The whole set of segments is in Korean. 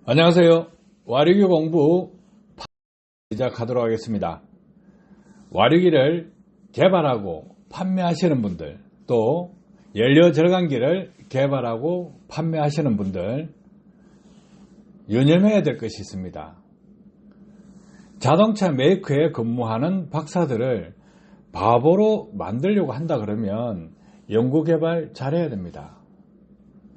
안녕하세요. 와류기 공부 시작하도록 하겠습니다. 와류기를 개발하고 판매하시는 분들, 또 연료 절감기를 개발하고 판매하시는 분들 유념해야 될 것이 있습니다. 자동차 메이커에 근무하는 박사들을 바보로 만들려고 한다 그러면 연구개발 잘해야 됩니다.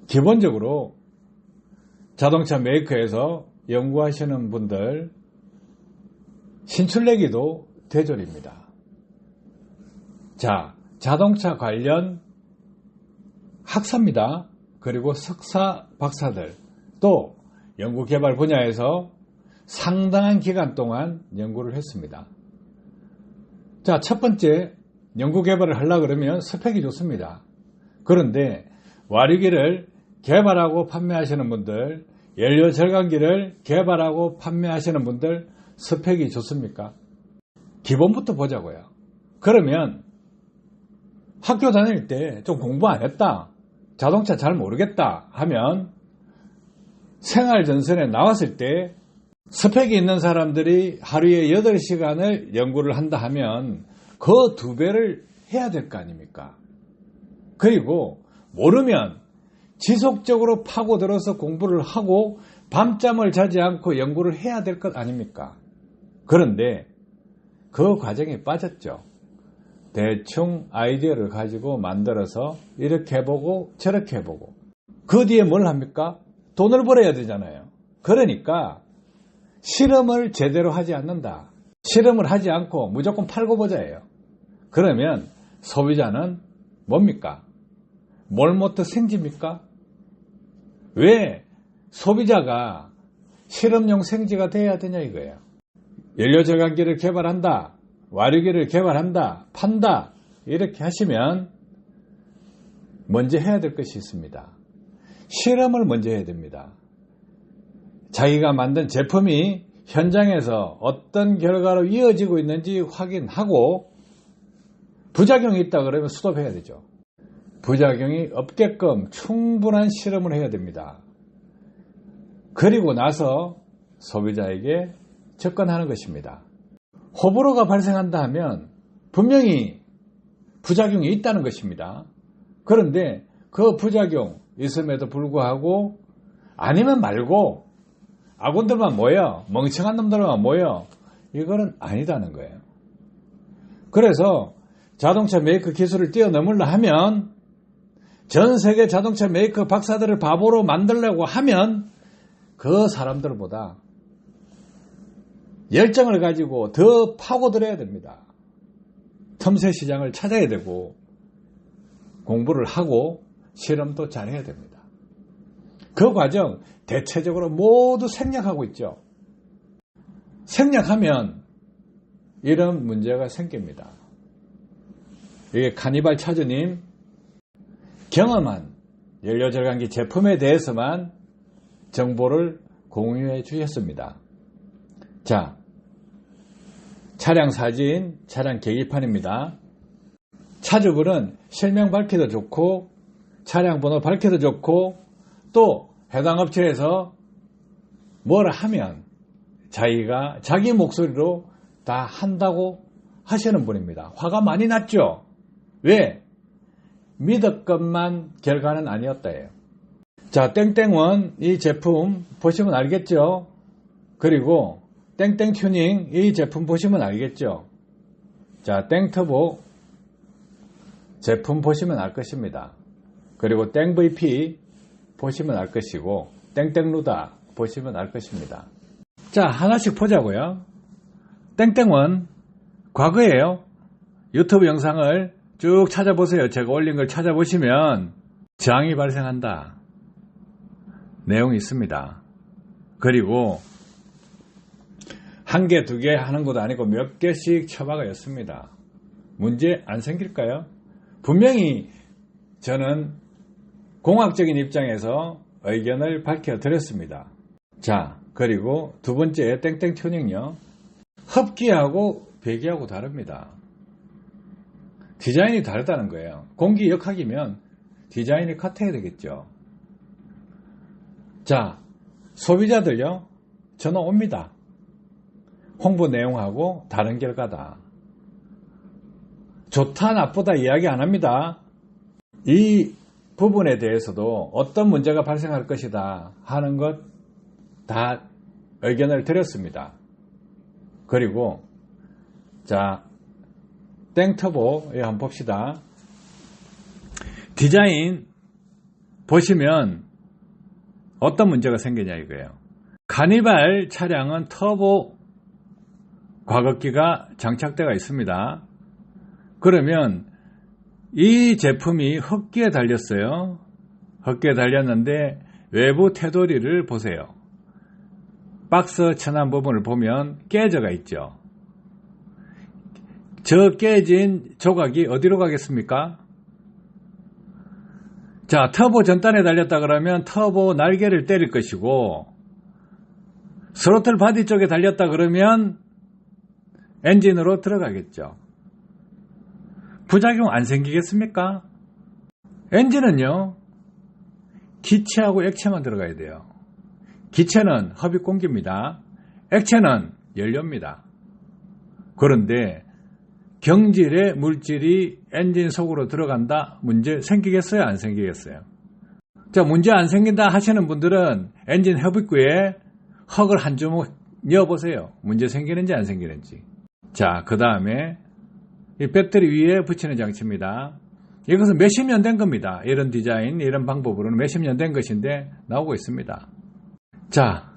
기본적으로 자동차 메이커에서 연구하시는 분들 신출내기도 대졸입니다. 자, 자동차 관련 학사입니다. 그리고 석사 박사들, 또 연구개발 분야에서 상당한 기간 동안 연구를 했습니다. 자, 첫 번째 연구개발을 하려고 그러면 스펙이 좋습니다. 그런데 와류기를 개발하고 판매하시는 분들, 연료 절감기를 개발하고 판매하시는 분들 스펙이 좋습니까? 기본부터 보자고요. 그러면 학교 다닐 때 좀 공부 안 했다, 자동차 잘 모르겠다 하면 생활전선에 나왔을 때 스펙이 있는 사람들이 하루에 8시간을 연구를 한다 하면 그 2배를 해야 될 거 아닙니까? 그리고 모르면 지속적으로 파고들어서 공부를 하고 밤잠을 자지 않고 연구를 해야 될 것 아닙니까? 그런데 그 과정에 빠졌죠. 대충 아이디어를 가지고 만들어서 이렇게 해보고 저렇게 해보고 그 뒤에 뭘 합니까? 돈을 벌어야 되잖아요. 그러니까 실험을 제대로 하지 않는다. 실험을 하지 않고 무조건 팔고 보자예요. 그러면 소비자는 뭡니까? 몰모트 생지입니까? 왜 소비자가 실험용 생지가 돼야 되냐 이거예요. 연료절감기를 개발한다, 와류기를 개발한다, 판다, 이렇게 하시면 먼저 해야 될 것이 있습니다. 실험을 먼저 해야 됩니다. 자기가 만든 제품이 현장에서 어떤 결과로 이어지고 있는지 확인하고 부작용이 있다 그러면 스톱해야 되죠. 부작용이 없게끔 충분한 실험을 해야 됩니다. 그리고 나서 소비자에게 접근하는 것입니다. 호불호가 발생한다 하면 분명히 부작용이 있다는 것입니다. 그런데 그 부작용 있음에도 불구하고 아니면 말고 아군들만 모여, 멍청한 놈들만 모여, 이거는 아니다는 거예요. 그래서 자동차 메이커 기술을 뛰어넘으려 하면, 전 세계 자동차 메이커 박사들을 바보로 만들려고 하면 그 사람들보다 열정을 가지고 더 파고들어야 됩니다. 틈새 시장을 찾아야 되고 공부를 하고 실험도 잘해야 됩니다. 그 과정 대체적으로 모두 생략하고 있죠. 생략하면 이런 문제가 생깁니다. 이게 카니발 차주님 경험한 연료절감기 제품에 대해서만 정보를 공유해 주셨습니다. 자, 차량 사진, 차량 계기판입니다. 차주분은 실명 밝히도 좋고 차량 번호 밝히도 좋고 또 해당 업체에서 뭐라 하면 자기가 자기 목소리로 다 한다고 하시는 분입니다. 화가 많이 났죠? 왜? 믿었건만 결과는 아니었다예요. 자, 땡땡원 이 제품 보시면 알겠죠? 그리고 땡땡 튜닝 이 제품 보시면 알겠죠? 자, 땡터보 제품 보시면 알 것입니다. 그리고 땡VP 보시면 알 것이고 땡땡루다 보시면 알 것입니다. 자, 하나씩 보자고요. 땡땡원 과거에요. 유튜브 영상을 쭉 찾아보세요. 제가 올린 걸 찾아보시면 저항이 발생한다 내용이 있습니다. 그리고 한 개, 두 개 하는 것도 아니고 몇 개씩 처박아였습니다. 문제 안 생길까요? 분명히 저는 공학적인 입장에서 의견을 밝혀드렸습니다. 자, 그리고 두 번째 땡땡 튜닝요. 흡기하고 배기하고 다릅니다. 디자인이 다르다는 거예요. 공기 역학이면 디자인이 같아야 되겠죠. 자, 소비자들요, 전화 옵니다. 홍보 내용하고 다른 결과다. 좋다 나쁘다 이야기 안 합니다. 이 부분에 대해서도 어떤 문제가 발생할 것이다 하는 것 다 의견을 드렸습니다. 그리고 자, 땡터보에 한번 봅시다. 디자인 보시면 어떤 문제가 생기냐 이거예요. 카니발 차량은 터보 과급기가 장착되어 있습니다. 그러면 이 제품이 흡기에 달렸어요. 흡기에 달렸는데 외부 테두리를 보세요. 박스 천안 부분을 보면 깨져가 있죠. 저 깨진 조각이 어디로 가겠습니까? 자, 터보 전단에 달렸다 그러면 터보 날개를 때릴 것이고, 스로틀 바디 쪽에 달렸다 그러면 엔진으로 들어가겠죠. 부작용 안 생기겠습니까? 엔진은요, 기체하고 액체만 들어가야 돼요. 기체는 흡입 공기입니다. 액체는 연료입니다. 그런데 경질의 물질이 엔진 속으로 들어간다? 문제 생기겠어요? 안 생기겠어요? 자, 문제 안 생긴다 하시는 분들은 엔진 흡입구에 흙을 한 주먹 넣어보세요. 문제 생기는지 안 생기는지. 자, 그 다음에 이 배터리 위에 붙이는 장치입니다. 이것은 몇십 년 된 겁니다. 이런 디자인, 이런 방법으로는 몇십 년 된 것인데 나오고 있습니다. 자,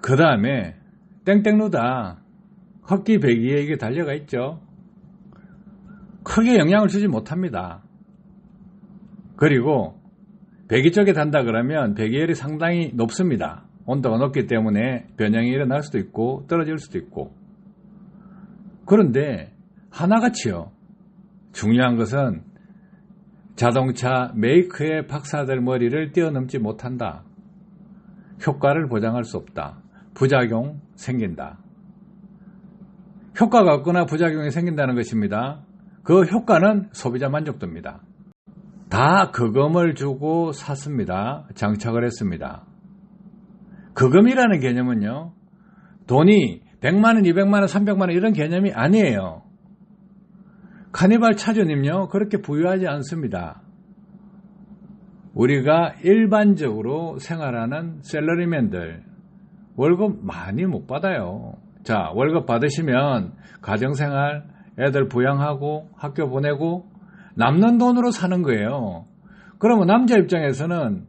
그 다음에 땡땡루다 흡기 배기에 이게 달려가 있죠. 크게 영향을 주지 못합니다. 그리고 배기 쪽에 단다 그러면 배기열이 상당히 높습니다. 온도가 높기 때문에 변형이 일어날 수도 있고 떨어질 수도 있고. 그런데 하나같이요, 중요한 것은 자동차 메이커의 박사들 머리를 뛰어넘지 못한다. 효과를 보장할 수 없다. 부작용 생긴다. 효과가 없거나 부작용이 생긴다는 것입니다. 그 효과는 소비자 만족도입니다. 다 거금을 주고 샀습니다. 장착을 했습니다. 거금이라는 개념은요, 돈이 100만원, 200만원, 300만원 이런 개념이 아니에요. 카니발 차주님요, 그렇게 부유하지 않습니다. 우리가 일반적으로 생활하는 셀러리맨들 월급 많이 못 받아요. 자, 월급 받으시면 가정생활, 애들 부양하고 학교 보내고 남는 돈으로 사는 거예요. 그러면 남자 입장에서는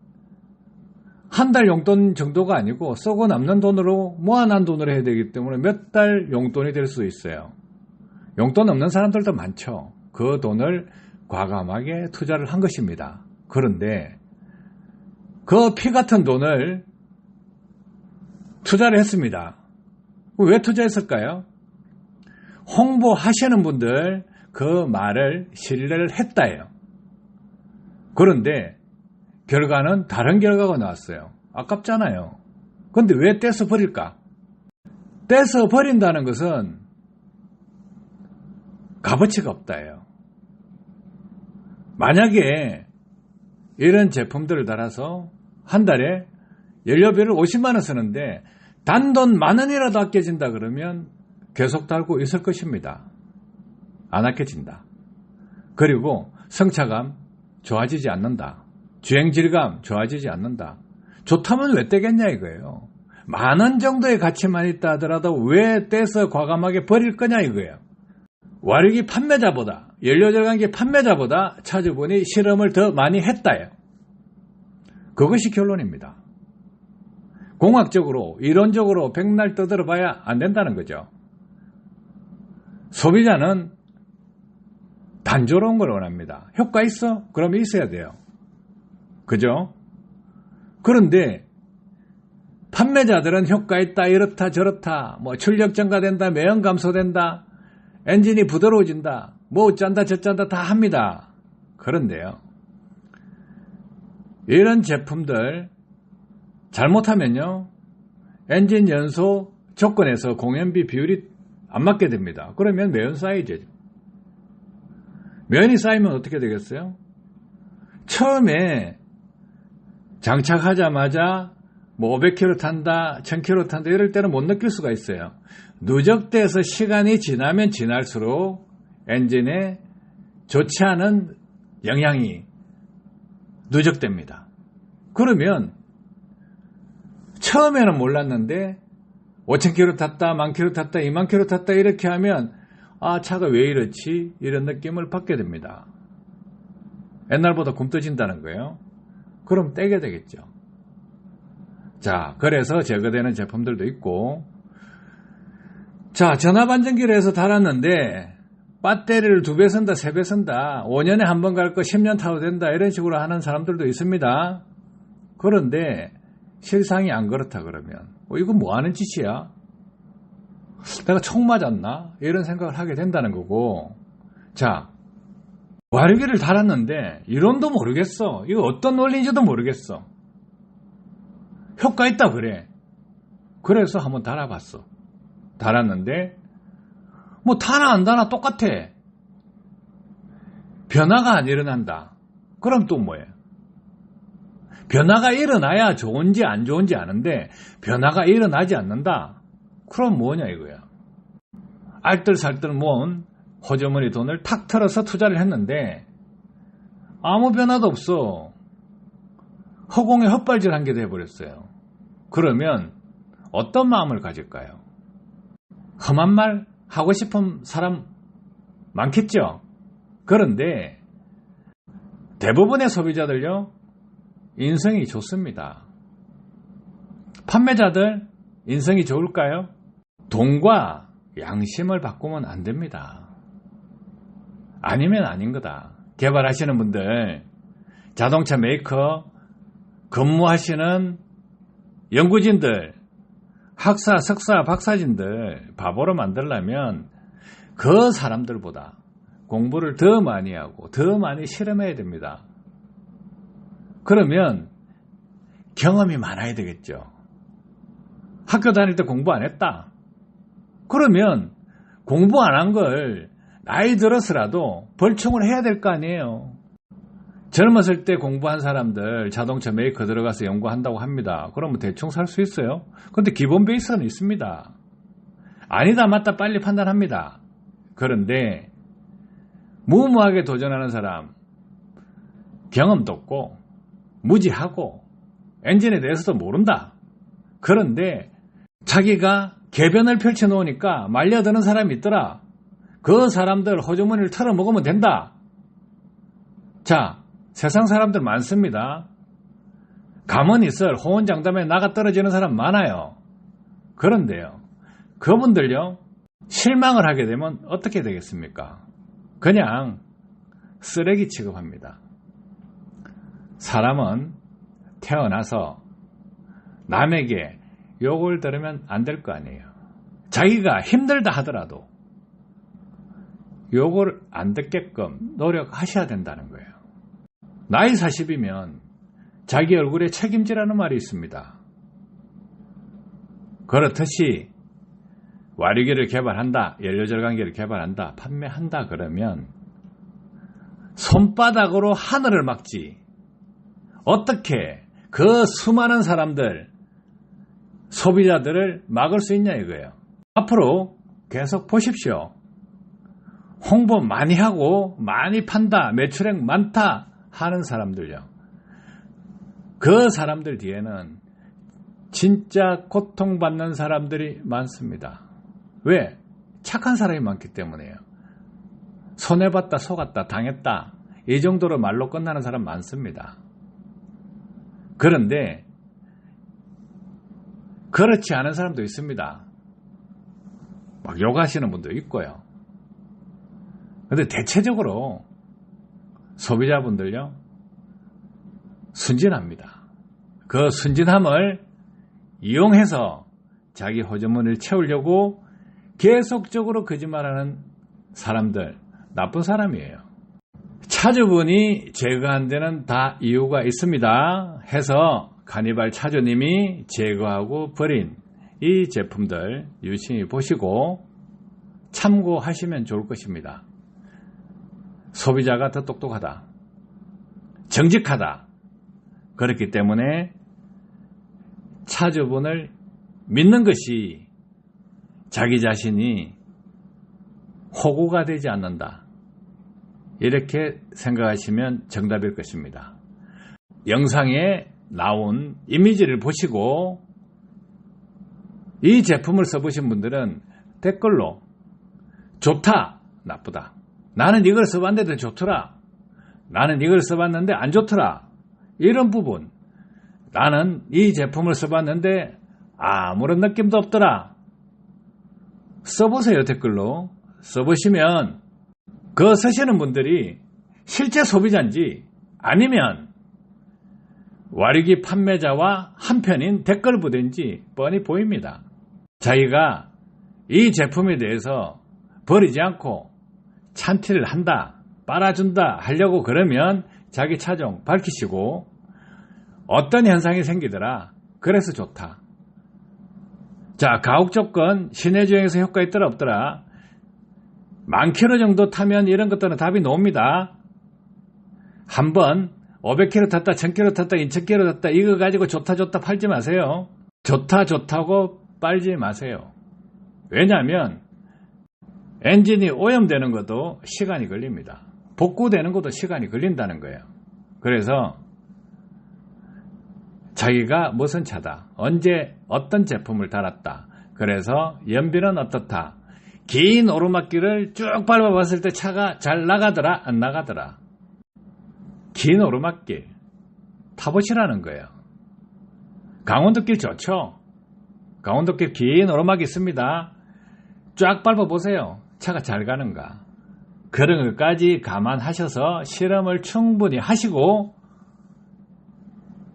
한 달 용돈 정도가 아니고 쓰고 남는 돈으로 모아난 돈으로 해야 되기 때문에 몇 달 용돈이 될 수 있어요. 용돈 없는 사람들도 많죠. 그 돈을 과감하게 투자를 한 것입니다. 그런데 그 피 같은 돈을 투자를 했습니다. 왜 투자했을까요? 홍보하시는 분들 그 말을 신뢰를 했다예요. 그런데 결과는 다른 결과가 나왔어요. 아깝잖아요. 그런데 왜 떼서 버릴까? 떼서 버린다는 것은 값어치가 없다예요. 만약에 이런 제품들을 달아서 한 달에 연료비를 50만 원 쓰는데 단돈 10,000원이라도 아껴진다 그러면 계속 달고 있을 것입니다. 안 아껴진다. 그리고 성차감 좋아지지 않는다. 주행 질감 좋아지지 않는다. 좋다면 왜 떼겠냐 이거예요. 10,000원 정도의 가치만 있다 하더라도 왜 떼서 과감하게 버릴 거냐 이거예요. 와르기 판매자보다, 연료절감기 판매자보다 차주분이 실험을 더 많이 했다예요. 그것이 결론입니다. 공학적으로, 이론적으로 백날 떠들어봐야 안 된다는 거죠. 소비자는 단조로운 걸 원합니다. 효과 있어? 그럼 있어야 돼요. 그죠? 그런데 판매자들은 효과 있다, 이렇다, 저렇다, 뭐 출력 증가된다, 매연 감소된다, 엔진이 부드러워진다, 뭐 어쩐다, 저쩐다 다 합니다. 그런데요, 이런 제품들 잘못하면요, 엔진 연소 조건에서 공연비 비율이 안 맞게 됩니다. 그러면 매연 쌓이죠. 매연이 쌓이면 어떻게 되겠어요? 처음에 장착하자마자 뭐 500km 탄다, 1000km 탄다 이럴 때는 못 느낄 수가 있어요. 누적돼서 시간이 지나면 지날수록 엔진에 좋지 않은 영향이 누적됩니다. 그러면 처음에는 몰랐는데 5000km 탔다, 10,000km 탔다, 20,000km 탔다 이렇게 하면 아, 차가 왜 이렇지? 이런 느낌을 받게 됩니다. 옛날보다 굼떠진다는 거예요. 그럼 떼게 되겠죠. 자, 그래서 제거되는 제품들도 있고, 자, 전압안정기를 해서 달았는데 배터리를 2배 쓴다, 3배 쓴다, 5년에 한 번 갈 거 10년 타도 된다 이런 식으로 하는 사람들도 있습니다. 그런데 실상이 안 그렇다 그러면 이건 뭐 하는 짓이야? 내가 총 맞았나? 이런 생각을 하게 된다는 거고, 자, 와르기를 달았는데 이론도 모르겠어. 이거 어떤 원리인지도 모르겠어. 효과 있다 그래. 그래서 한번 달아봤어. 달았는데 뭐 타나 안 타나 똑같아. 변화가 안 일어난다. 그럼 또 뭐예요? 변화가 일어나야 좋은지 안 좋은지 아는데 변화가 일어나지 않는다. 그럼 뭐냐 이거야. 알뜰살뜰 모은 호주머니 돈을 탁 털어서 투자를 했는데 아무 변화도 없어. 허공에 헛발질한 게 돼버렸어요. 그러면 어떤 마음을 가질까요? 험한 말 하고 싶은 사람 많겠죠? 그런데 대부분의 소비자들요, 인성이 좋습니다. 판매자들 인성이 좋을까요? 돈과 양심을 바꾸면 안 됩니다. 아니면 아닌 거다. 개발하시는 분들, 자동차 메이커 근무하시는 연구진들, 학사, 석사, 박사진들 바보로 만들려면 그 사람들보다 공부를 더 많이 하고 더 많이 실험해야 됩니다. 그러면 경험이 많아야 되겠죠. 학교 다닐 때 공부 안 했다. 그러면 공부 안 한 걸 나이 들어서라도 벌충을 해야 될 거 아니에요. 젊었을 때 공부한 사람들 자동차 메이커 들어가서 연구한다고 합니다. 그러면 대충 살 수 있어요. 그런데 기본 베이스는 있습니다. 아니다 맞다 빨리 판단합니다. 그런데 무모하게 도전하는 사람, 경험도 없고 무지하고 엔진에 대해서도 모른다. 그런데 자기가 개변을 펼쳐놓으니까 말려드는 사람이 있더라. 그 사람들 호주머니를 털어먹으면 된다. 자, 세상 사람들 많습니다. 가만히 있을 호언장담에 나가 떨어지는 사람 많아요. 그런데요, 그분들요, 실망을 하게 되면 어떻게 되겠습니까? 그냥 쓰레기 취급합니다. 사람은 태어나서 남에게 욕을 들으면 안 될 거 아니에요. 자기가 힘들다 하더라도 욕을 안 듣게끔 노력하셔야 된다는 거예요. 나이 40이면 자기 얼굴에 책임지라는 말이 있습니다. 그렇듯이 와류기를 개발한다, 연료절감기를 개발한다, 판매한다 그러면 손바닥으로 하늘을 막지 어떻게 그 수많은 사람들, 소비자들을 막을 수 있냐 이거예요. 앞으로 계속 보십시오. 홍보 많이 하고 많이 판다, 매출액 많다 하는 사람들요. 그 사람들 뒤에는 진짜 고통받는 사람들이 많습니다. 왜? 착한 사람이 많기 때문이에요. 손해봤다, 속았다, 당했다 이 정도로 말로 끝나는 사람 많습니다. 그런데 그렇지 않은 사람도 있습니다. 막 욕하시는 분도 있고요. 그런데 대체적으로 소비자분들요, 순진합니다. 그 순진함을 이용해서 자기 호주머니를 채우려고 계속적으로 거짓말하는 사람들, 나쁜 사람이에요. 차주분이 제거 안 되는 다 이유가 있습니다 해서 카니발 차주님이 제거하고 버린 이 제품들 유심히 보시고 참고하시면 좋을 것입니다. 소비자가 더 똑똑하다, 정직하다, 그렇기 때문에 차주분을 믿는 것이 자기 자신이 호구가 되지 않는다. 이렇게 생각하시면 정답일 것입니다. 영상에 나온 이미지를 보시고 이 제품을 써보신 분들은 댓글로 좋다, 나쁘다. 나는 이걸 써봤는데 좋더라. 나는 이걸 써봤는데 안 좋더라. 이런 부분. 나는 이 제품을 써봤는데 아무런 느낌도 없더라. 써보세요, 댓글로. 써보시면 그 쓰시는 분들이 실제 소비자인지 아니면 와류기 판매자와 한편인 댓글 부대인지 뻔히 보입니다. 자기가 이 제품에 대해서 버리지 않고 찬티를 한다, 빨아준다 하려고 그러면 자기 차종 밝히시고 어떤 현상이 생기더라. 그래서 좋다. 자, 가옥 조건, 시내 주행에서 효과 있더라 없더라. 10,000km 정도 타면 이런 것들은 답이 나옵니다. 한번 500km 탔다, 1,000km 탔다, 2,000km 탔다 이거 가지고 좋다 좋다 팔지 마세요. 좋다 좋다고 빨지 마세요. 왜냐하면 엔진이 오염되는 것도 시간이 걸립니다. 복구되는 것도 시간이 걸린다는 거예요. 그래서 자기가 무슨 차다, 언제 어떤 제품을 달았다, 그래서 연비는 어떻다, 긴 오르막길을 쭉 밟아봤을 때 차가 잘 나가더라 안 나가더라. 긴 오르막길 타보시라는 거예요. 강원도길 좋죠. 강원도길 긴 오르막이 있습니다. 쫙 밟아보세요. 차가 잘 가는가. 그런 것까지 감안하셔서 실험을 충분히 하시고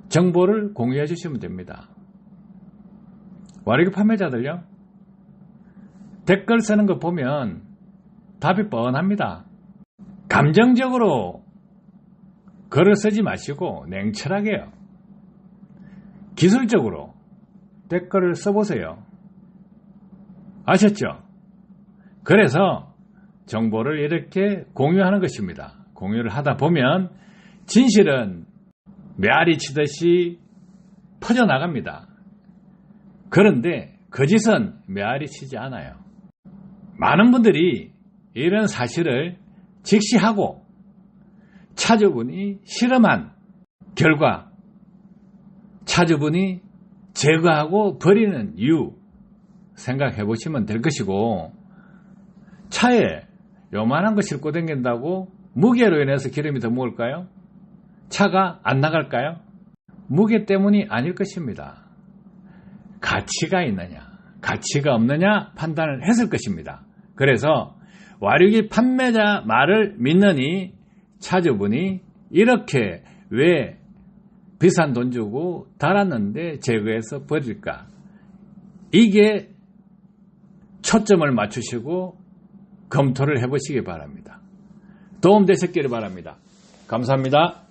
정보를 공유해 주시면 됩니다. 와류기 판매자들요, 댓글 쓰는 거 보면 답이 뻔합니다. 감정적으로 글을 쓰지 마시고 냉철하게요. 기술적으로 댓글을 써보세요. 아셨죠? 그래서 정보를 이렇게 공유하는 것입니다. 공유를 하다 보면 진실은 메아리 치듯이 퍼져나갑니다. 그런데 거짓은 메아리 치지 않아요. 많은 분들이 이런 사실을 직시하고 차주분이 실험한 결과 차주분이 제거하고 버리는 이유 생각해 보시면 될 것이고, 차에 요만한 거 싣고 다닌다고 무게로 인해서 기름이 더 먹을까요? 차가 안 나갈까요? 무게 때문이 아닐 것입니다. 가치가 있느냐, 가치가 없느냐 판단을 했을 것입니다. 그래서 와류기 판매자 말을 믿느니 차주분이 이렇게 왜 비싼 돈 주고 달았는데 제거해서 버릴까? 이게 초점을 맞추시고 검토를 해보시기 바랍니다. 도움되셨기를 바랍니다. 감사합니다.